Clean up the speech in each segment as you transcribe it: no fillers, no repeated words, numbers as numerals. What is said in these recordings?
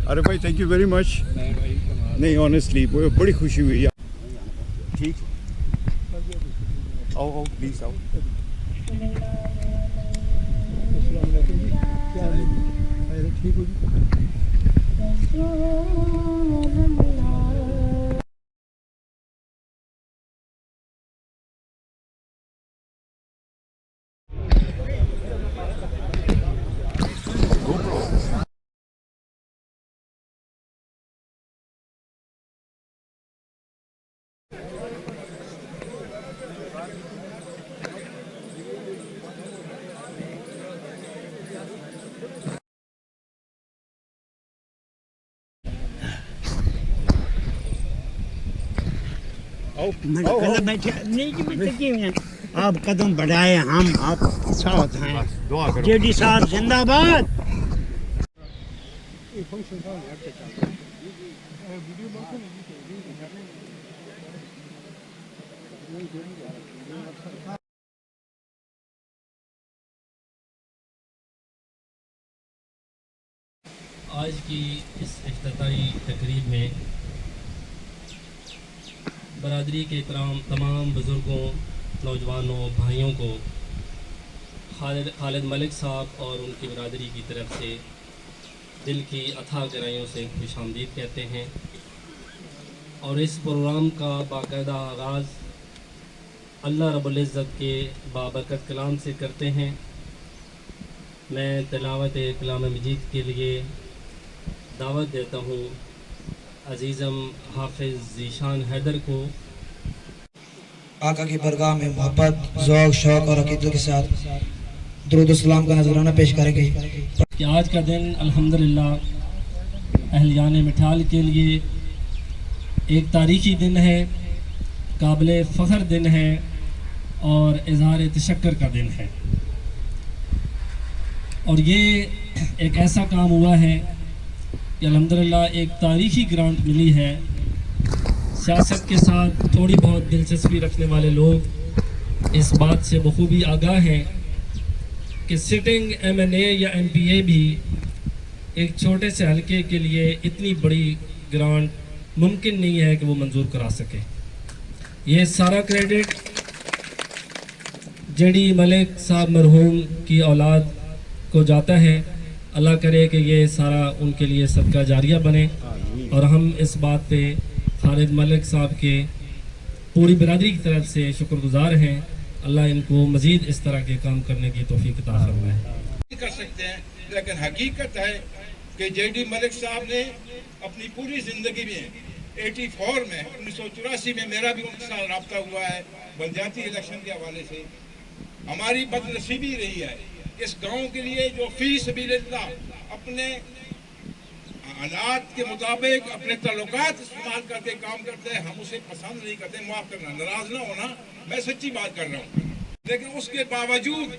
عارف بھائی thank you very much. نہیں honestly بڑی خوشی ہوئی. ٹھیک آؤ آؤ پلیز آؤ. السلام علیکم جی. کیا حال ہے جی؟ خیر ٹھیک ہو جی؟ آپ قدم بڑھائے ہم آپ ساتھ ہیں. جے ڈی صاحب زندہ باد. آج کی اس افتتاحی تقریب میں برادری کے تمام بزرگوں، نوجوانوں، بھائیوں کو خالد ملک صاحب اور ان کی برادری کی طرف سے دل کی اتھاہ گہرائیوں سے خوش آمدید کہتے ہیں. اور اس پروگرام کا باقاعدہ آغاز اللہ رب العزت کے بابرکت کلام سے کرتے ہیں. میں تلاوت کلام مجید کے لیے دعوت دیتا ہوں عزیزم حافظ ذیشان حیدر کو. آقا کی برگاہ میں محبت، ذوق، شوق اور عقیدت کے ساتھ درود و سلام کا نذرانہ پیش کریں گے کہ آج کا دن الحمدللہ اہلیان مٹھال کے لیے ایک تاریخی دن ہے، قابل فخر دن ہے اور اظہار تشکر کا دن ہے. اور یہ ایک ایسا کام ہوا ہے کہ الحمدللہ ایک تاریخی گرانٹ ملی ہے. سیاست کے ساتھ تھوڑی بہت دلچسپی رکھنے والے لوگ اس بات سے بخوبی آگاہ ہیں کہ سٹنگ ایم این اے یا ایم پی اے بھی ایک چھوٹے سے حلقے کے لیے اتنی بڑی گرانٹ ممکن نہیں ہے کہ وہ منظور کرا سکے. یہ سارا کریڈٹ جے ڈی ملک صاحب مرحوم کی اولاد کو جاتا ہے. اللہ کرے کہ یہ سارا ان کے لیے صدقہ جاریہ بنے اور ہم اس بات پہ خالد ملک صاحب کے پوری برادری کی طرف سے شکر گزار ہیں. اللہ ان کو مزید اس طرح کے کام کرنے کی توفیق عطا فرمائے. کر سکتے ہیں لیکن حقیقت ہے کہ جے ڈی ملک صاحب نے اپنی پوری زندگی میں 84 میں 1984 میں میرا بھی ان کے ساتھ رابطہ ہوا ہے بلدیاتی الیکشن کے حوالے سے. ہماری بد نصیبی رہی ہے اس گاؤں کے لیے جو فی سبیل اللہ اپنے حالات کے مطابق اپنے تعلقات استعمال کر کے کام کرتے ہیں. ہم اسے پسند نہیں کرتے، معاف کرنا، ناراض نہ ہونا، میں سچی بات کر رہا ہوں. لیکن اس کے باوجود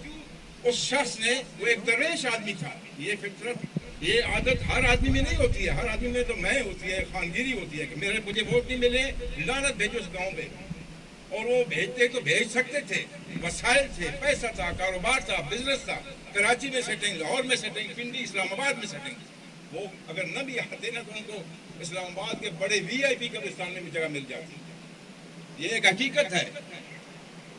اس شخص نے، وہ ایک درویش آدمی تھا. یہ فطرت، یہ عادت ہر آدمی میں نہیں ہوتی ہے. ہر آدمی میں تو میں ہوتی ہے، خانگیری ہوتی ہے کہ مجھے ووٹ نہیں ملے، لعنت بھیجو اس گاؤں میں. اور وہ بھیجتے تو بھیج سکتے تھے، وسائل تھے، پیسہ تھا، کاروبار تھا، بزنس تھا. کراچی میں سیٹنگ، لاہور میں سیٹنگ، پنڈی، اسلام آباد میں سیٹنگ. وہ اگر نہ بھی آتے نا تو ان کو اسلام آباد کے بڑے وی آئی پی قبرستان میں بھی جگہ مل جاتی. یہ ایک حقیقت ہے.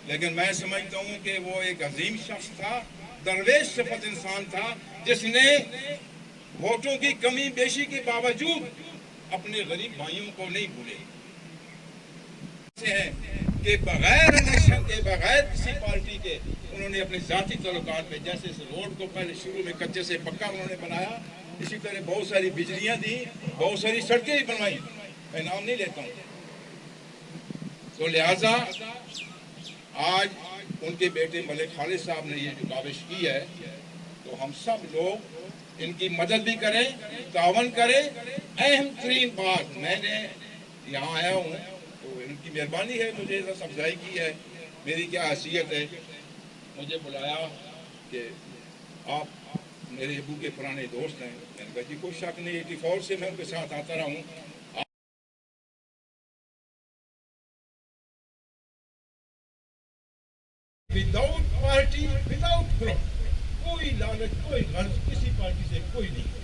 لیکن میں سمجھتا ہوں کہ وہ ایک عظیم شخص تھا، درویش صفت انسان تھا، جس نے ووٹوں کی کمی بیشی کے باوجود اپنے غریب بھائیوں کو نہیں بھولے. کہ بغیر الیکشن کے، بغیر کسی پارٹی کے، انہوں نے اپنے ذاتی تعلقات پہ، جیسے اس روڈ کو پہلے شروع میں کچے سے پکا انہوں نے بنایا، اسی طرح بہت ساری بجلیاں دی، بہت ساری سڑکیں بھی بنوائی. میں نام نہیں لیتا ہوں. تو لہٰذا آج ان کے بیٹے ملک خالد صاحب نے یہ جو کاوش کی ہے تو ہم سب لوگ ان کی مدد بھی کریں، تعاون کریں. اہم ترین بات، میں نے یہاں آیا ہوں تو ان کی مہربانی ہے، مجھے افزائی کی ہے. میری کیا حیثیت ہے، مجھے بلایا کہ آپ میرے ابو کے پرانے دوست ہیں. میں نے کہا جی کوئی شک نہیں، 84 سے میں ان کے ساتھ آتا رہا ہوں. وداؤٹ پارٹی، وداؤٹ گروپ، کوئی لالچ، کوئی غرض کسی پارٹی سے کوئی نہیں.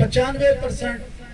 95%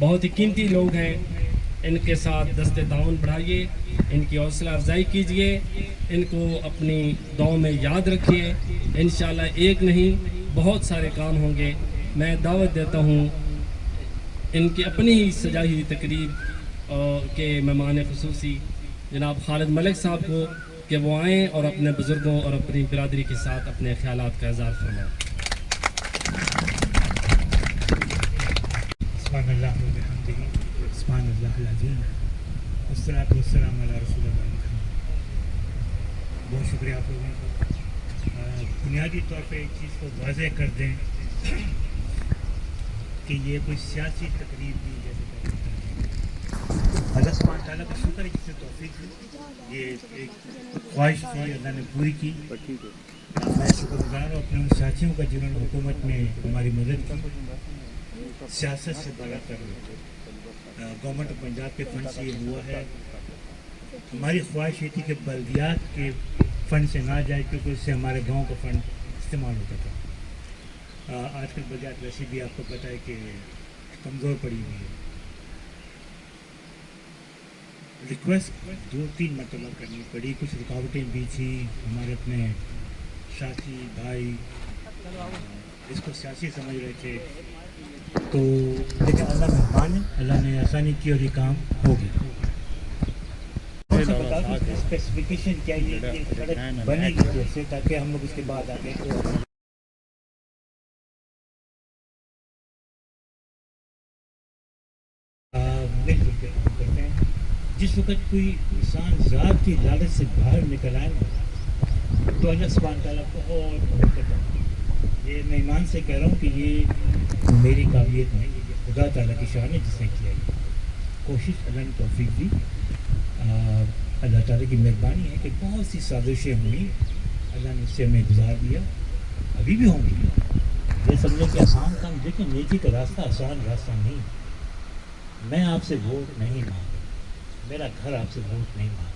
بہت ہی قیمتی لوگ ہیں. ان کے ساتھ دست تعاون بڑھائیے, ان کی حوصلہ افزائی کیجیے, ان کو اپنی دعاؤں میں یاد رکھیے. انشاءاللہ ایک نہیں بہت سارے کام ہوں گے. میں دعوت دیتا ہوں ان کی اپنی ہی سجائی ہوئی تقریب کے مہمان خصوصی جناب خالد ملک صاحب کو کہ وہ آئیں اور اپنے بزرگوں اور اپنی برادری کے ساتھ اپنے خیالات کا اظہار فرمائیں. سبحان اللہ و بحمدہ سبحان اللہ العظیم والصلاۃ والسلام علی رسول اللہ محمد. بہت شکریہ آپ لوگوں کا. بنیادی طور پہ ایک چیز کو واضح کر دیں کہ یہ کوئی سیاسی تقریب نہیں جیسے اللہ سبحانہ تعالیٰ کا شکر ہے جس سے توفیق دی. یہ ایک خواہش تھی اللہ نے پوری کی. میں شکر گزار ہوں اپنے ان ساتھیوں کا جنہوں نے حکومت میں ہماری مدد کی. سیاست سے بڑا کر گورنمنٹ آف پنجاب کے فنڈ سے یہ ہوا ہے. ہماری خواہش یہ تھی کہ بلدیات کے فنڈ سے نہ جائے کیونکہ اس سے ہمارے گاؤں کا فنڈ استعمال ہوتا تھا. آج کل بلدیات ویسے بھی آپ کو پتہ ہے کہ کمزور پڑی ہوئی ہے. ریکویسٹ 2-3 مرتبہ کرنی پڑی, کچھ رکاوٹیں بھی تھی. ہمارے اپنے ساتھی بھائی اس کو سیاسی سمجھ رہے تھے تو لیکن اللہ مہربان ہے, اللہ نے آسانی کی اور یہ کام ہو گیا. اسپیسیفکیشن کیا یہ سڑک بنے گی جیسے تاکہ ہم لوگ اس کے بعد آگے مل جل کے کام کرتے ہیں. جس وقت کوئی انسان ذات کی لالچ سے باہر نکل آئے نا تو اللہ سبحانہ تعالیٰ بہت برکت ہے. یہ میں ایمان سے کہہ رہا ہوں کہ یہ میری قابلیت نہیں, یہ خدا تعالیٰ کی شان ہے جس نے کیا ہے. کوشش اللہ نے توفیق دی. اللہ تعالیٰ کی مہربانی ہے کہ بہت سی سازشیں ہوئیں, اللہ نے اس سے ہمیں گزار دیا. ابھی بھی ہوں گی. یہ سمجھیں کہ آسان کام, دیکھیں نیکی کا راستہ آسان راستہ نہیں. میں آپ سے ووٹ نہیں مانگا, میرا گھر آپ سے ووٹ نہیں مانگا.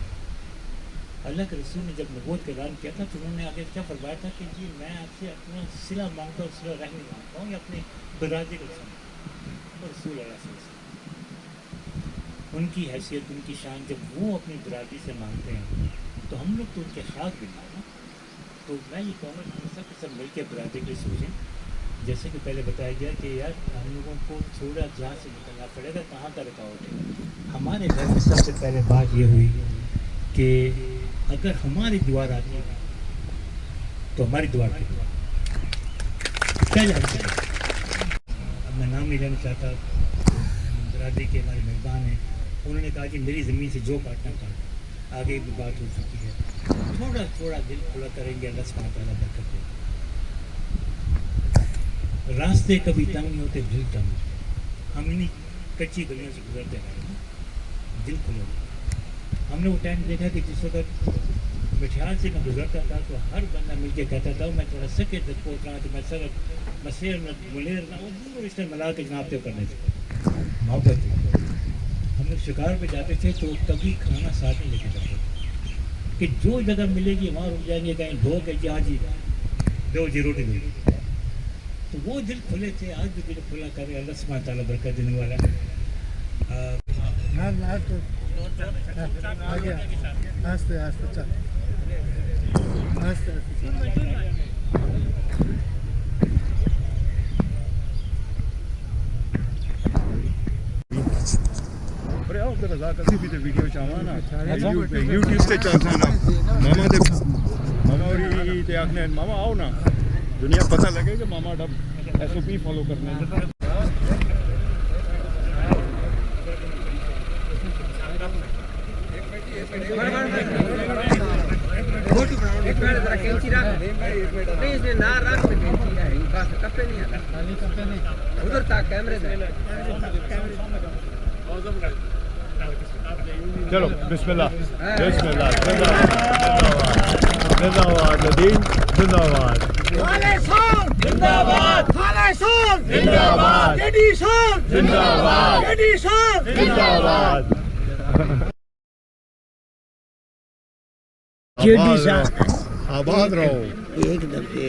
اللہ کے رسول نے جب نبوت کا اعلان کیا تھا تو انہوں نے آگے کیا فرمایا تھا کہ جی میں آپ سے اپنا صلہ مانگتا ہوں, صلہ رحمی مانگتا ہوں یا اپنے برادری کا صلہ. رسول اللہ صلی اللہ علیہ وسلم ان کی حیثیت, ان کی شان, جب وہ اپنی برادری سے مانگتے ہیں تو ہم لوگ تو ان کے خاص بھی مانگنا. تو میں یہ کہوں گا کہ سب مل کے برادری کے سوچیں. جیسے کہ پہلے بتایا گیا کہ یار ہم لوگوں کو تھوڑا جہاں سے نکلنا پڑے گا, کہاں کا رکاوٹ ہے. ہمارے گھر میں سب سے پہلے بات یہ ہوئی کہ اگر ہماری دیوار آتی ہے تو ہماری دیوار کی پہلے ہم سے. اب میں نام نہیں لینا چاہتا, برادری کے ہمارے مہربان ہیں, انہوں نے کہا کہ میری زمین سے جو کاٹنا کاٹ. آگے بھی بات ہو چکی ہے. تھوڑا تھوڑا دل کھلا کریں گے, اللہ سبحانہ تعالیٰ برکت دے. راستے کبھی تنگ نہیں ہوتے, دل تنگ ہوتے. ہم انہیں کچی گلیوں سے گزرتے رہے ہیں, دل کھلو. ہم نے وہ ٹائم دیکھا کہ جس وقت مٹھیال سے میں گزرتا تھا تو ہر بندہ مل کے کہتا تھا میں تھوڑا سکے تک پہنچ رہا تو میں سرک مسیر نہ ملیر نہ وہ رشتے ملا کے جناب تے کرنے سے محبت تھی. ہم لوگ شکار پہ جاتے تھے تو کبھی کھانا ساتھ نہیں لے کے جاتے کہ جو جگہ ملے گی وہاں رک جائیں گے, کہیں دھو کے جی ہاں جی دو جی روٹی دو. تو وہ دل کھلے تھے, آج بھی دل کھلا کرے. اللہ سبحانہ تعالیٰ برکت دینے والا. ویڈیو چاہوا یوٹیوب سے چاہتا نا ماما دے ماما اور آخنے ماما آؤ نا, دنیا پتہ لگے کہ ماما ڈب ایس او پی فالو کرنے. چلو بسم اللہ بسم اللہ. زندہ باد ندیم, زندہ باد زندہ باد زندہ باد زندہ باد زندہ باد. آباد رہو. ایک دفعے